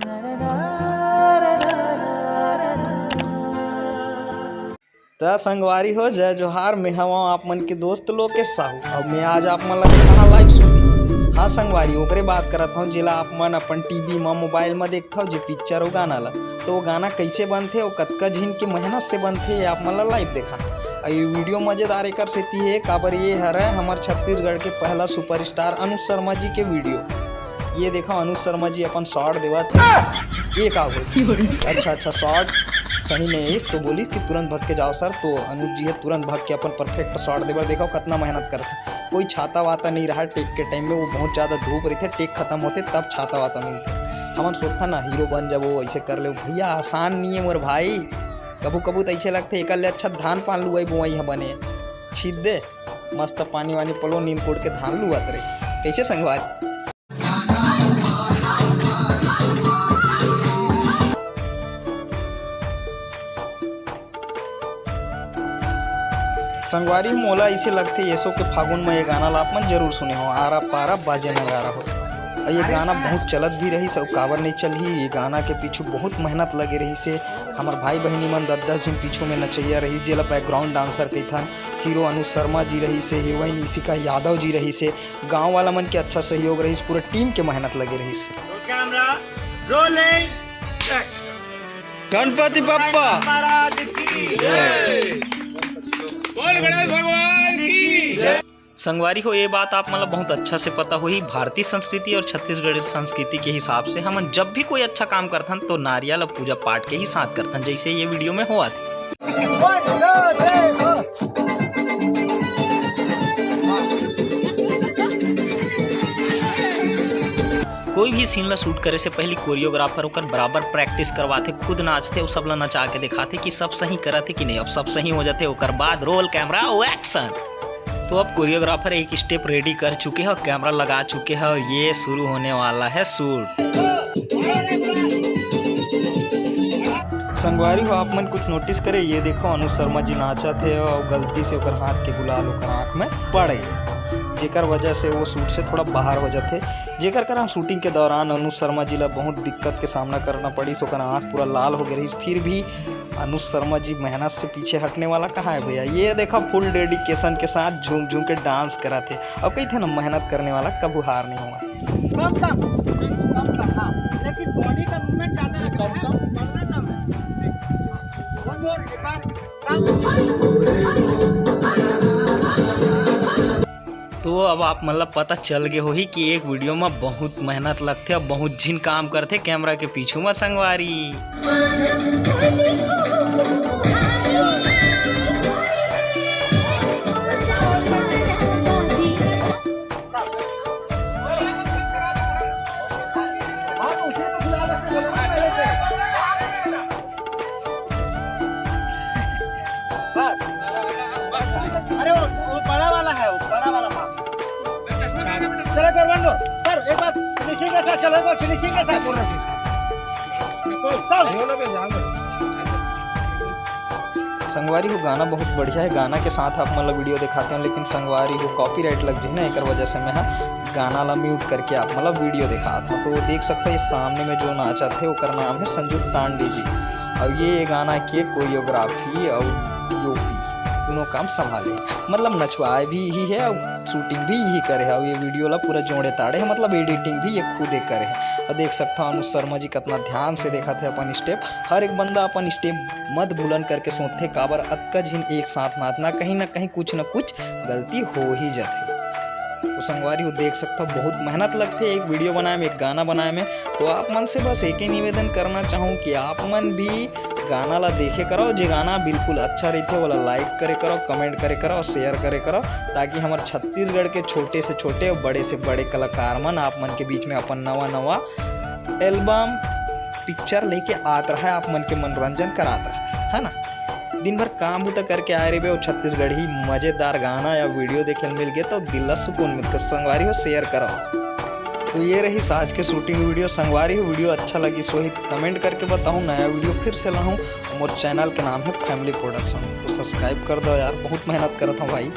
तो संगवारी हो जय जोहार में हवा आप मन के दोस्त लोग के साहू और मैं आज आप मन लगे कहाँ लाइव शूटिंग। हाँ संगवारी ओकरे बात करत हूँ जिला आप मन अपन टीवी में मोबाइल में देखता हो जो पिक्चर हो गाना ला तो वो गाना कैसे बनते और कतका झिन की मेहनत से बनते आप मन ला लाइव देखा। ये वीडियो मजेदार एक सेती है काबर ये हरे हमारे छत्तीसगढ़ के पहला सुपरस्टार अनुज शर्मा जी के वीडियो। ये देखो अनुज शर्मा जी अपन शॉर्ट देवत ये का हो अच्छा शॉर्ट सही नहीं है तो बोली कि तुरंत भग के जाओ सर। तो अनुज जी है तुरंत भग के अपन परफेक्ट शॉट देवर देखो कितना मेहनत करते। कोई छाता वाता नहीं रहा टेक के टाइम में, वो बहुत ज़्यादा धूप रही थे, टेक खत्म होते तब छाता वाता मिलते। हमन सोचता ना हीरो बन जब वो ऐसे कर ले भैया आसान नहीं है मोर भाई। कबू कबू तो ऐसे लगते एक अच्छा धान पान लुआई बुआई है बने छीद दे मस्त पानी वानी पलो नींद कोड़ के धान लुआत रहे कैसे संगवारी। संगवारी मोला ऐसे लगते ये सो के फागुन में ये गाना ला अपन जरूर सुने हो आरा पारा बाजे नगारा हो। और ये गाना बहुत चलत भी रही सब काबर नहीं चली। ये गाना के पीछे बहुत मेहनत लगे रही से हमार भाई बहनी मन 10-10 दिन पीछू में नचैया रही जेला बैकग्राउंड डांसर कही था। हीरो अनुज शर्मा जी रही से, हीरोइन इशिका यादव जी रही से, गाँव वाला मन के अच्छा सहयोग रही पूरे टीम के मेहनत लगे रही से। गणपति बप्पा भगवान की संगवारी हो। ये बात आप मतलब बहुत अच्छा से पता हुई भारतीय संस्कृति और छत्तीसगढ़ संस्कृति के हिसाब से हम जब भी कोई अच्छा काम करथन तो नारियल और पूजा पाठ के ही साथ करथन जैसे ये वीडियो में हुआ था। कोई भी सीन ला शूट करे से पहले कोरियोग्राफर ओकर बराबर प्रैक्टिस करवाते, खुद नाचते और सब ला नचा के दिखाते कि सब सही करते कि नहीं। अब सब सही हो जाते ओकर बाद रोल कैमरा और एक्शन। तो अब कोरियोग्राफर एक स्टेप रेडी कर चुके हैं, कैमरा लगा चुके हैं, ये शुरू होने वाला है शूट। संगवारी हो आप मन कुछ नोटिस करे ये देखो अनुज शर्मा जी नाचा थे और गलती से ओकर हाथ के गुलाल ओकर आँख में पड़ गई जेकर वजह से वो शूट से थोड़ा बाहर हो जाते। जेकर कारण शूटिंग के दौरान अनुज शर्मा जी ला बहुत दिक्कत के सामना करना पड़ी। सो आँख पूरा लाल हो गई फिर भी अनुज शर्मा जी मेहनत से पीछे हटने वाला कहाँ है भैया। ये देखा फुल डेडिकेशन के साथ झूम झूम के डांस करा थे और कही थे ना मेहनत करने वाला कभी हार नहीं हुआ। लेकिन बॉडी का मूवमेंट ज्यादा तो अब आप मतलब पता चल गए हो ही कि एक वीडियो में बहुत मेहनत लगते और बहुत झिन काम करते कैमरा के पीछू में संगवारी। अरे वो बड़ा वाला है, वो बड़ा वाला चलो सर एक बात फिनिशिंग के साथ चलो, फिनिशिंग के साथ संगवारी को गाना बहुत बढ़िया है। गाना के साथ आप मतलब वीडियो दिखाते हैं लेकिन संगवारी को कॉपीराइट लग जाए ना एक वजह से मैं गाना ला म्यूट करके आप मतलब वीडियो दिखाता हूँ। तो देख सकते हैं सामने में जो नाचा थे उसका नाम है संजू तांडे जी और ये गाना के कोरियोग्राफी और यूपी दोनों काम संभाले मतलब नचवाए भी यही है और शूटिंग भी यही करे है और ये वीडियो ला पूरा जोड़े ताड़े है मतलब एडिटिंग भी ये खुद करे है। और देख सकता हूँ अनुज शर्मा जी कितना ध्यान से देखा थे अपन स्टेप, हर एक बंदा अपन स्टेप मत भूलन करके सोचते काबर अतका झिन एक साथ नाचना कहीं ना कहीं कुछ न कुछ गलती हो ही जाती। तो संगवारी वो देख सकता बहुत मेहनत लगती है एक वीडियो बनाए में एक गाना बनाए में। तो आप मन से बस एक ही निवेदन करना चाहूँ कि आप मन भी गाना ला देखे करो, जो गाना बिल्कुल अच्छा रहते वाला लाइक करे करो, कमेंट करे करो और शेयर करे करो ताकि हमारे छत्तीसगढ़ के छोटे से छोटे और बड़े से बड़े कलाकार मन आप मन के बीच में अपन नवा एल्बम पिक्चर लेके आता है, आप मन के मनोरंजन कराता है ना। दिन भर काम बूता करके आए रहे और छत्तीसगढ़ी मज़ेदार गाना या वीडियो देखे मिल गया तो दिल ला सुकून मिलता। संगवारी हो शेयर करो। तो ये रही आज के शूटिंग वीडियो। संगवारी हो वीडियो अच्छा लगी सो ही कमेंट करके बताऊँ, नया वीडियो फिर से लाऊँ। और चैनल का नाम है फैमिली प्रोडक्शन, तो सब्सक्राइब कर दो यार, बहुत मेहनत करता हूँ भाई।